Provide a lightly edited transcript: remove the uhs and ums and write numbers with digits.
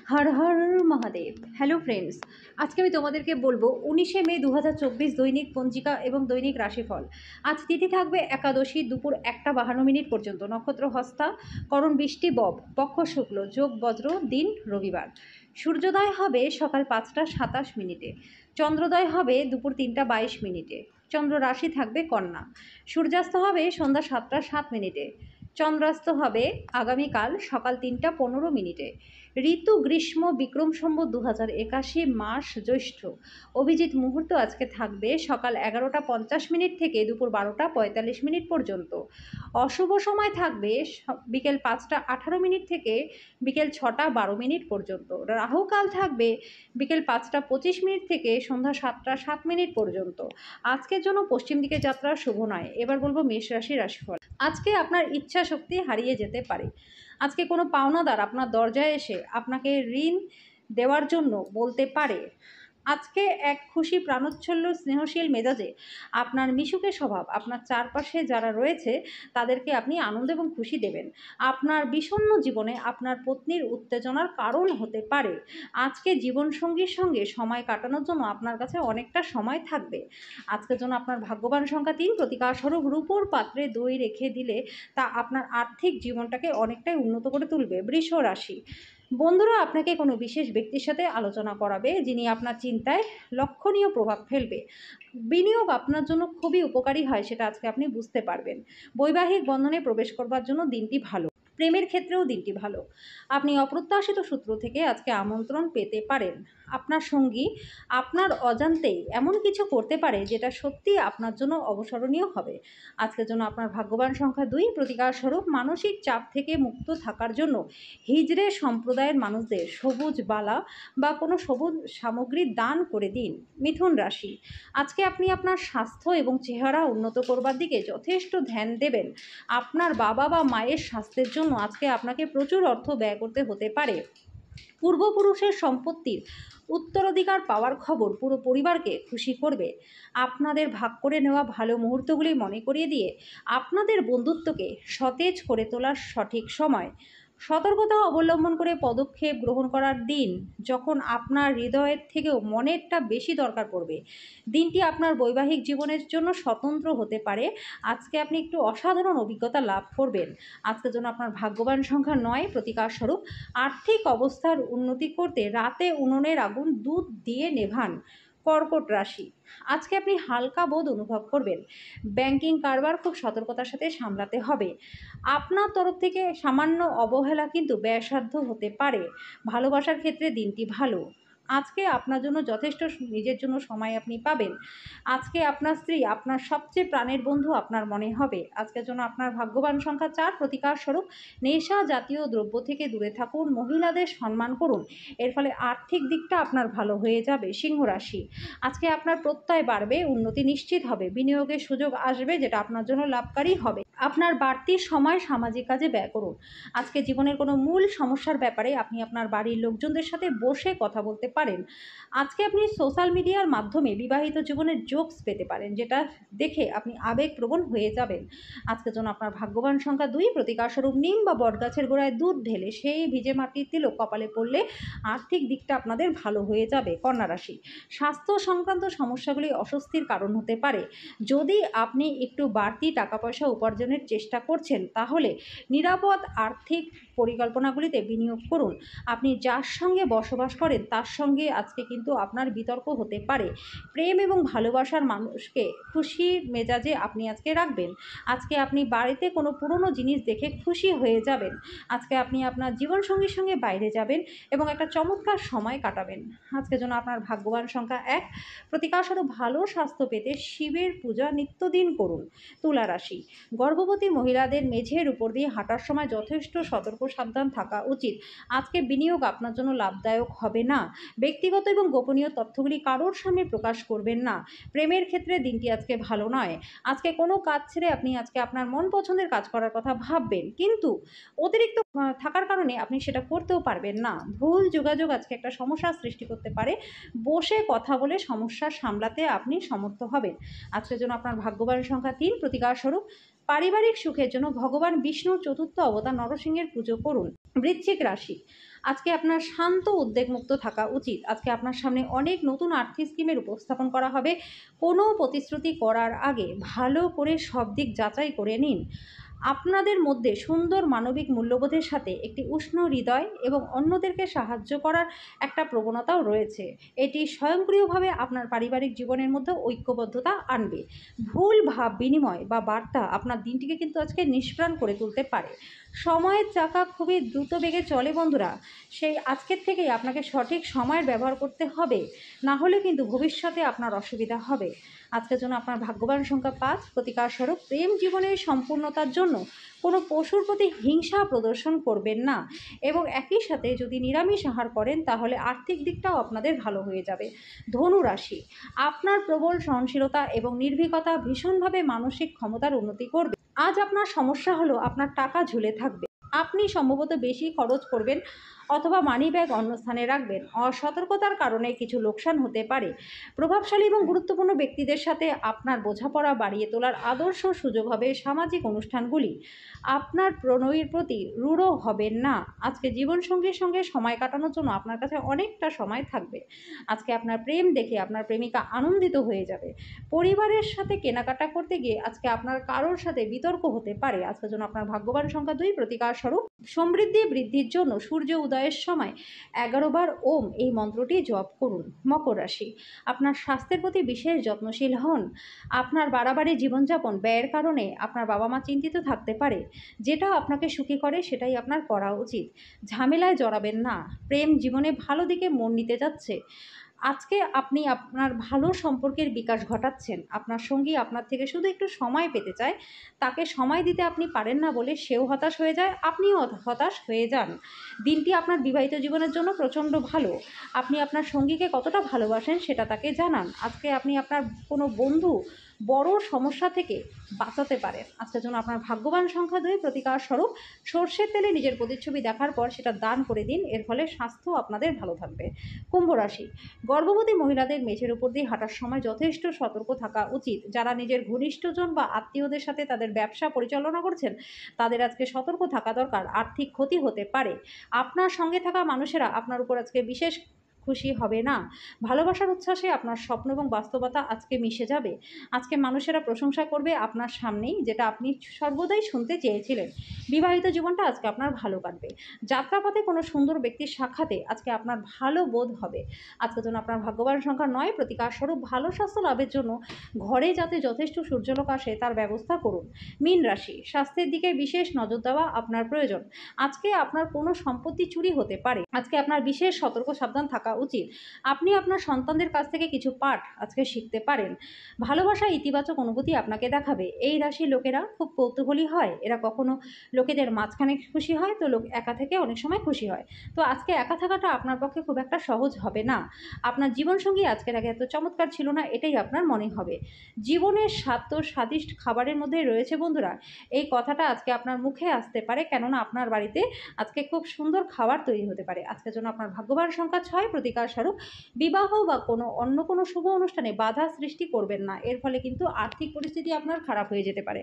Har Har Mahadev. Hello friends, আজকে আমি তোমাদেরকে বলবো 19শে মে 2024 দৈনিক পঞ্জিকা এবং দৈনিক রাশিফল। আজ তিথি থাকবে একাদশী দুপুর 1:52 পর্যন্ত, নক্ষত্র হস্তা, করণ বৃষ্টি বব, পক্ষ শুক্ল, যোগ বজ্র, দিন রবিবার। সূর্যোদয় হবে সকাল 5:27, চন্দ্রোদয় হবে দুপুর 3:22, চন্দ্র রাশি থাকবে কন্যা। সূর্যাস্ত হবে সন্ধ্যা 7:07, চন্দ্রাস্ত হবে আগামীকাল সকাল 3:15। ঋতু গ্রীষ্ম, বিক্রম সম্বত 2081, মাস জ্যৈষ্ঠ। অভিজিৎ মুহূর্ত আজকে থাকবে সকাল 11:50 থেকে দুপুর 12:45 পর্যন্ত। অশুভ সময় থাকবে বিকেল 5:18 থেকে বিকেল 6:12 পর্যন্ত। রাহুকাল থাকবে বিকেল 5:25 থেকে সন্ধ্যা 7:07 পর্যন্ত। আজকের জন্য পশ্চিম দিকে যাত্রা শুভ নয়। এবার বলবো মেষ রাশির রাশিফল। আজকে আপনার ইচ্ছা শক্তি হারিয়ে যেতে পারে। আজকে কোনো পাওনাদার আপনার দরজায় এসে আপনাকে ঋণ দেওয়ার জন্য বলতে পারে। আজকে এক খুশি প্রাণোচ্ছল্ল স্নেহশীল মেজাজে আপনার মিশুকে স্বভাব আপনার চারপাশে যারা রয়েছে তাদেরকে আপনি আনন্দ এবং খুশি দেবেন। আপনার বিষণ্ণ জীবনে আপনার পত্নীর উত্তেজনার কারণ হতে পারে। আজকে জীবনসঙ্গীর সঙ্গে সময় কাটানোর জন্য আপনার কাছে অনেকটা সময় থাকবে। আজকের জন্য আপনার ভাগ্যবান সংখ্যা 3, প্রতিকারস্বরূপ রূপোর পাত্রে দই রেখে দিলে তা আপনার আর্থিক জীবনটাকে অনেকটাই উন্নত করে তুলবে। বৃষ রাশি, বন্ধুরা আপনাকে কোনো বিশেষ ব্যক্তির সাথে আলোচনা করাবে যিনি আপনার চিন্তায় লক্ষণীয় প্রভাব ফেলবে। বিনিয়োগ আপনার জন্য খুবই উপকারী হয়, সেটা আজকে আপনি বুঝতে পারবেন। বৈবাহিক বন্ধনে প্রবেশ করবার জন্য দিনটি ভালো। প্রেমের ক্ষেত্রেও দিনটি ভালো। আপনি অপ্রত্যাশিত সূত্র থেকে আজকে আমন্ত্রণ পেতে পারেন। আপনার সঙ্গী আপনার অজান্তেই এমন কিছু করতে পারে যেটা সত্যি আপনার জন্য অবসরণীয় হবে। আজকের জন্য আপনার ভাগ্যবান সংখ্যা 2, প্রতিকারস্বরূপ মানসিক চাপ থেকে মুক্ত থাকার জন্য হিজড়ে সম্প্রদায়ের মানুষদের সবুজ বালা বা কোনো সবুজ সামগ্রী দান করে দিন। মিথুন রাশি, আজকে আপনি আপনার স্বাস্থ্য এবং চেহারা উন্নত করবার দিকে যথেষ্ট ধ্যান দেবেন। আপনার বাবা বা মায়ের স্বাস্থ্যের জন্য আজকে আপনাকে প্রচুর অর্থ ব্যয় করতে হতে পারে। পূর্বপুরুষের সম্পত্তির উত্তরাধিকার পাওয়ার খবর পুরো পরিবারকে খুশি করবে। আপনাদের ভাগ করে নেওয়া ভালো মুহূর্তগুলি মনে করিয়ে দিয়ে আপনাদের বন্ধুত্বকে সতেজ করে তোলার সঠিক সময়। সতর্কতা অবলম্বন করে পদক্ষেপ গ্রহণ করার দিন, যখন আপনার হৃদয়ের থেকেও মনেরটা বেশি দরকার পড়বে। দিনটি আপনার বৈবাহিক জীবনের জন্য স্বতন্ত্র হতে পারে। আজকে আপনি একটু অসাধারণ অভিজ্ঞতা লাভ করবেন। আজকের জন্য আপনার ভাগ্যবান সংখ্যা 9, প্রতিকারস্বরূপ আর্থিক অবস্থার উন্নতি করতে রাতে উনুনের আগুন দুধ দিয়ে নেভান। কর্কট রাশি, আজকে আপনি হালকা বোধ অনুভব করবেন। ব্যাংকিং কারবার খুব সতর্কতার সাথে সামলাতে হবে। আপনার তরফ থেকে সামান্য অবহেলা কিন্তু ব্যয়সাধ্য হতে পারে। ভালোবাসার ক্ষেত্রে দিনটি ভালো। আজকে আপনার জন্য যথেষ্ট নিজের জন্য সময় আপনি পাবেন। আজকে আপনার স্ত্রী আপনার সবচেয়ে প্রাণের বন্ধু আপনার মনে হবে। আজকের জন্য আপনার ভাগ্যবান সংখ্যা 4, প্রতিকারস্বরূপ নেশা জাতীয় দ্রব্য থেকে দূরে থাকুন। মহিলাদের সম্মান করুন, এর ফলে আর্থিক দিকটা আপনার ভালো হয়ে যাবে। সিংহ রাশি, আজকে আপনার প্রত্যয় বাড়বে, উন্নতি নিশ্চিত হবে। বিনিয়োগের সুযোগ আসবে যেটা আপনার জন্য লাভকারী হবে। আপনার বাড়তি সময় সামাজিক কাজে ব্যয় করুন। আজকে জীবনের কোনো মূল সমস্যার ব্যাপারে আপনি আপনার বাড়ির লোকজনদের সাথে বসে কথা বলতে পারেন। আজকে আপনি সোশ্যাল মিডিয়ার মাধ্যমে বিবাহিত জীবনের জোকস পেতে পারেন, যেটা দেখে আপনি আবেগপ্রবণ হয়ে যাবেন। আজকের জন্য আপনার ভাগ্যবান সংখ্যা 2, প্রতিকারস্বরূপ নিম বা বটগাছের গোড়ায় দুধ ঢেলে সেই ভিজে মাটির তিলক কপালে পড়লে আর্থিক দিকটা আপনাদের ভালো হয়ে যাবে। কন্যা রাশি, স্বাস্থ্য সংক্রান্ত সমস্যাগুলি অস্বস্তির কারণ হতে পারে। যদি আপনি একটু বাড়তি টাকা পয়সা উপার্জনের চেষ্টা করছেন তাহলে নিরাপদ আর্থিক পরিকল্পনাগুলিতে বিনিয়োগ করুন। আপনি যার সঙ্গে বসবাস করেন তার সঙ্গে আজকে কিন্তু আপনার বিতর্ক হতে পারে। প্রেম এবং ভালোবাসার মানুষকে খুশি মেজাজে আপনি আজকে রাখবেন। আজকে আপনি বাড়িতে কোনো পুরনো জিনিস দেখে খুশি হয়ে যাবেন। আজকে আপনি আপনার জীবনসঙ্গীর সঙ্গে বাইরে যাবেন এবং একটা চমৎকার সময় কাটাবেন। আজকের জন্য আপনার ভাগ্যবান সংখ্যা 1, প্রতিকারস্বরূপ ভালো স্বাস্থ্য পেতে শিবের পূজা নিত্যদিন করুন। তুলা রাশি, গর্ভবতী মহিলাদের মেঝের উপর দিয়ে হাঁটার সময় যথেষ্ট সতর্ক সাবধান থাকা উচিত। আজকে বিনিয়োগ আপনার জন্য লাভদায়ক হবে না। ব্যক্তিগত এবং গোপনীয় তথ্যগুলি কারোর সামনে প্রকাশ করবেন না। প্রেমের ক্ষেত্রে দিনটি আজকে ভালো নয়। আজকে কোনো কাজ ছেড়ে আপনি আজকে আপনার মন পছন্দের কাজ করার কথা ভাববেন, কিন্তু অতিরিক্ত থাকার কারণে আপনি সেটা করতেও পারবেন না। ভুল যোগাযোগ আজকে একটা সমস্যার সৃষ্টি করতে পারে। বসে কথা বলে সমস্যা সামলাতে আপনি সমর্থ হবেন। আজকের জন্য আপনার ভাগ্যবান সংখ্যা 3, প্রতিকারস্বরূপ পারিবারিক সুখের জন্য ভগবান বিষ্ণুর চতুর্থ অবতার নরসিংহের পুজো করুন। বৃশ্চিক রাশি, আজকে আপনার শান্ত উদ্বেগমুক্ত থাকা উচিত। আজকে আপনার সামনে অনেক নতুন আর্থিক স্কিমের উপস্থাপন করা হবে। কোনো প্রতিশ্রুতি করার আগে ভালো করে সব দিক যাচাই করে নিন। আপনাদের মধ্যে সুন্দর মানবিক মূল্যবোধের সাথে একটি উষ্ণ হৃদয় এবং অন্যদেরকে সাহায্য করার একটা প্রবণতাও রয়েছে। এটি স্বয়ংক্রিয়ভাবে আপনার পারিবারিক জীবনের মধ্যে ঐক্যবদ্ধতা আনবে। ভুল ভাব বিনিময় বা বার্তা আপনার দিনটিকে কিন্তু আজকে নিষ্প্রাণ করে তুলতে পারে। সময়ের চাকা খুবই দ্রুত বেগে চলে বন্ধুরা, সেই আজকের থেকেই আপনাকে সঠিক সময়ের ব্যবহার করতে হবে, না হলে কিন্তু ভবিষ্যতে আপনার অসুবিধা হবে। আজকের জন্য আপনার ভাগ্যবান সংখ্যা 5, প্রতিকার স্বরূপ প্রেম জীবনের সম্পূর্ণতার জন্য কোনো পশুর প্রতি হিংসা প্রদর্শন করবেন না, এবং একই সাথে যদি নিরামিষ আহার করেন তাহলে আর্থিক দিকটাও আপনাদের ভালো হয়ে যাবে। ধনু রাশি, আপনার প্রবল সহনশীলতা এবং নির্ভীকতা ভীষণভাবে মানসিক ক্ষমতার উন্নতি করবে। আজ আপনার সমস্যা হলো আপনার টাকা ঝুলে থাকবে। আপনি সম্ভবত বেশি খরচ করবেন অথবা মানিব্যাগ অন্য স্থানে রাখবেন। অসতর্কতার কারণে কিছু লোকসান হতে পারে। প্রভাবশালী এবং গুরুত্বপূর্ণ ব্যক্তিদের সাথে আপনার বোঝাপড়া বাড়িয়ে তোলার আদর্শ সুযোগ হবে। সামাজিক অনুষ্ঠানগুলি আপনার প্রণয়ের প্রতি রূঢ় হবেন না। আজকে জীবনসঙ্গীর সঙ্গে সময় কাটানোর জন্য আপনার কাছে অনেকটা সময় থাকবে। আজকে আপনার প্রেম দেখে আপনার প্রেমিকা আনন্দিত হয়ে যাবে। পরিবারের সাথে কেনাকাটা করতে গিয়ে আজকে আপনার কারোর সাথে বিতর্ক হতে পারে। আজকের জন্য আপনার ভাগ্যবান সংখ্যা 2, প্রতিকার স্বরূপ সমৃদ্ধি বৃদ্ধির জন্য সূর্য উদয়ের সময় 11 বার ওম এই মন্ত্রটি জপ করুন। মকর রাশি, আপনার স্বাস্থ্যের প্রতি বিশেষ যত্নশীল হন। আপনার বাড়াবাড়ি জীবনযাপন ব্যয়ের কারণে আপনার বাবা মা চিন্তিত থাকতে পারে। যেটা আপনাকে সুখী করে সেটাই আপনার করা উচিত। ঝামেলায় জড়াবেন না। প্রেম জীবনে ভালো দিকে মন নিতে যাচ্ছে। আজকে আপনি আপনার ভালো সম্পর্কের বিকাশ ঘটাচ্ছেন। আপনার সঙ্গী আপনার থেকে শুধু একটু সময় পেতে চায়। তাকে সময় দিতে আপনি পারেন না বলে সেও হতাশ হয়ে যায়, আপনিও হতাশ হয়ে যান। দিনটি আপনার বিবাহিত জীবনের জন্য প্রচণ্ড ভালো। আপনি আপনার সঙ্গীকে কতটা ভালোবাসেন সেটা তাকে জানান। আজকে আপনি আপনার কোনো বন্ধু বড় সমস্যা থেকে বাঁচাতে পারেন। আজকের জন্য আপনার ভাগ্যবান সংখ্যা 2, প্রতিকার স্বরূপ সর্ষের তেলে নিজের প্রতিচ্ছবি দেখার পর সেটা দান করে দিন। এর ফলে স্বাস্থ্য আপনাদের ভালো থাকবে। কুম্ভ রাশি, গর্ভবতী মহিলাদের মেঝের উপর দিয়ে হাঁটার সময় যথেষ্ট সতর্ক থাকা উচিত। যারা নিজের ঘনিষ্ঠজন বা আত্মীয়দের সাথে তাদের ব্যবসা পরিচালনা করছেন তাদের আজকে সতর্ক থাকা দরকার। আর্থিক ক্ষতি হতে পারে। আপনার সঙ্গে থাকা মানুষেরা আপনার উপর আজকে বিশেষ খুশি হবে না। ভালোবাসার উচ্ছ্বাসে আপনার স্বপ্ন এবং বাস্তবতা আজকে মিশে যাবে। আজকে মানুষেরা প্রশংসা করবে আপনার সামনেই, যেটা আপনি সর্বদাই শুনতে চেয়েছিলেন। বিবাহিত জীবনটা আজকে আপনার ভালো কাটবে। যাত্রাপথে কোনো সুন্দর ব্যক্তির সাক্ষাতে আজকে আপনার ভালো বোধ হবে। আজকের জন্য আপনার ভাগ্যবান সংখ্যা 9, প্রতিকার স্বরূপ ভালো স্বাস্থ্য লাভের জন্য ঘরে যাতে যথেষ্ট সূর্যালোক আসে তার ব্যবস্থা করুন। মীন রাশি, স্বাস্থ্যের দিকে বিশেষ নজর দেওয়া আপনার প্রয়োজন। আজকে আপনার কোনো সম্পত্তি চুরি হতে পারে। আজকে আপনার বিশেষ সতর্ক সাবধান থাকা উচিত। আপনি আপনার সন্তানদের কাছ থেকে কিছু পাঠ আজকে শিখতে পারেন। ভালোবাসা ইতিবাচক অনুভূতি আপনাকে দেখাবে। এই রাশির লোকেরা খুব কৌতূহলী হয়। এরা কখনো লোকেদের মাঝখানে খুশি হয়, তো লোক একা থেকে অনেক সময় খুশি হয়। তো আজকে একা থাকাটা আপনার পক্ষে খুব একটা সহজ হবে না। আপনার জীবনসঙ্গী আজকের আগে এত চমৎকার ছিল না, এটাই আপনার মনে হবে। জীবনের স্বাদ তো স্বাদিষ্ট খাবারের মধ্যেই রয়েছে বন্ধুরা। এই কথাটা আজকে আপনার মুখে আসতে পারে, কেননা আপনার বাড়িতে আজকে খুব সুন্দর খাবার তৈরি হতে পারে। আজকের জন্য আপনার ভাগ্যবান সংখ্যা 6, প্রতিকার স্বরূপ বিবাহ বা অন্য কোনো শুভ অনুষ্ঠানে বাধা সৃষ্টি করবেন না। এর ফলে কিন্তু আর্থিক পরিস্থিতি আপনার খারাপ হয়ে যেতে পারে।